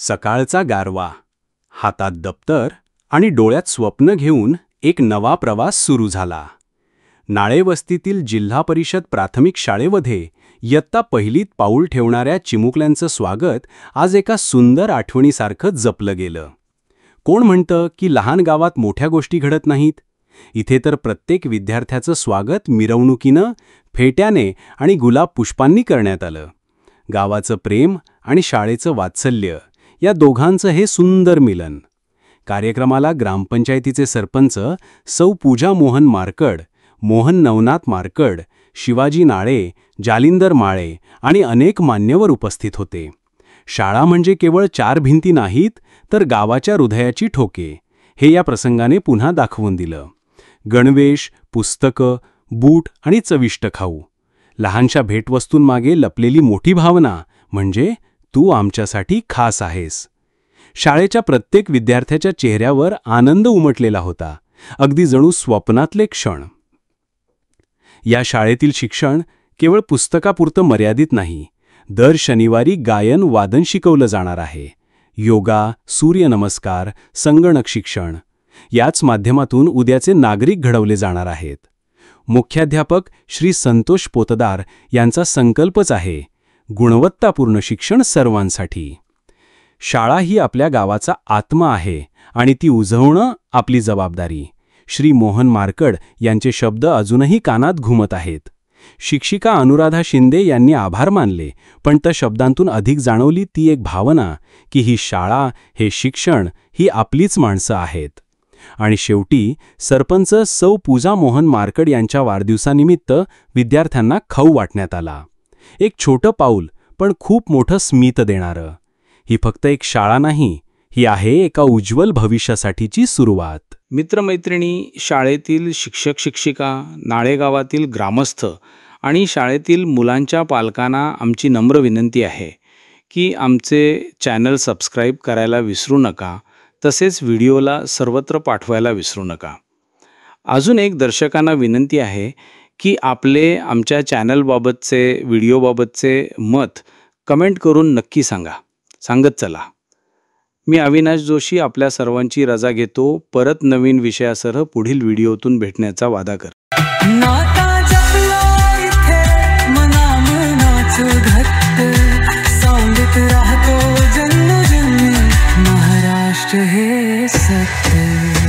सकाळचा गारवा, हातात दप्तर आणि डोळ्यात स्वप्न घेऊन एक नवा प्रवास सुरू झाला. नाळेवस्तीतील जिल्हा परिषद प्राथमिक शाळेमध्ये इयत्ता पहिलीत पाऊल ठेवणाऱ्या चिमुकल्यांचं स्वागत आज एका सुंदर आठवणीसारखं जपलं गेलं. कोण म्हणतं की लहान गावात मोठ्या गोष्टी घडत नाहीत? इथे तर प्रत्येक विद्यार्थ्याचं स्वागत मिरवणुकीनं, फेट्याने आणि गुलाब पुष्पांनी करण्यात आलं. गावाचं प्रेम आणि शाळेचं वात्सल्य या दोघांचं हे सुंदर मिलन. कार्यक्रमाला ग्रामपंचायतीचे सरपंच सौ पूजा मोहन मारकड, मोहन नवनाथ मारकड, शिवाजी नाळे, जालिंदर माळे आणि अनेक मान्यवर उपस्थित होते. शाळा म्हणजे केवळ 4 भिंती नाहीत, तर गावाच्या हृदयाची ठोके, हे या प्रसंगाने पुन्हा दाखवून दिलं. गणवेश, पुस्तकं, बूट आणि चविष्ट खाऊ, लहानशा भेटवस्तूंमागे लपलेली मोठी भावना म्हणजे तू आमच्यासाठी खास आहेस. शाळेच्या प्रत्येक विद्यार्थ्याच्या चेहऱ्यावर आनंद उमटलेला होता, अगदी जणू स्वप्नातले क्षण. या शाळेतील शिक्षण केवळ पुस्तकापुरतं मर्यादित नाही. दर शनिवारी गायन वादन शिकवलं जाणार आहे. योगा, सूर्यनमस्कार, संगणक शिक्षण याच माध्यमातून उद्याचे नागरिक घडवले जाणार आहेत. मुख्याध्यापक श्री संतोष पोतदार यांचा संकल्पच आहे, गुणवत्तापूर्ण शिक्षण सर्वांसाठी. शाळा ही आपल्या गावाचा आत्मा आहे आणि ती उजवणं आपली जबाबदारी. श्री मोहन मारकड यांचे शब्द अजूनही कानात घुमत आहेत. शिक्षिका अनुराधा शिंदे यांनी आभार मानले, पण त्या शब्दांतून अधिक जाणवली ती एक भावना की ही शाळा, हे शिक्षण, ही आपलीच माणसं आहेत. आणि शेवटी सरपंच सौ पूजा मोहन मारकड यांच्या वाढदिवसानिमित्त विद्यार्थ्यांना खाऊ वाटण्यात आला. एक छोटं पाऊल, पण खूप मोठं स्मित देणारं. ही फक्त एक शाळा नाही, ही आहे एका उज्ज्वल भविष्यासाठीची सुरुवात. मित्रमैत्रिणी, शाळेतील शिक्षक शिक्षिका, नाळेगावातील ग्रामस्थ आणि शाळेतील मुलांच्या पालकांना आमची नम्र विनंती आहे की आमचे चॅनल सबस्क्राईब करायला विसरू नका, तसेच व्हिडिओला सर्वत्र पाठवायला विसरू नका. अजून एक दर्शकांना विनंती आहे की आपले आमच्या चॅनलबाबतचे, व्हिडिओबाबतचे मत कमेंट करून नक्की सांगत चला. मी अविनाश जोशी आपल्या सर्वांची रजा घेतो. परत नवीन विषयासह पुढील व्हिडिओतून भेटण्याचा वादा कर. नाता जपला इथे मनाचं घट्ट, सांगत राहतो जन्मोजन्मी महाराष्ट्र हे सत्य.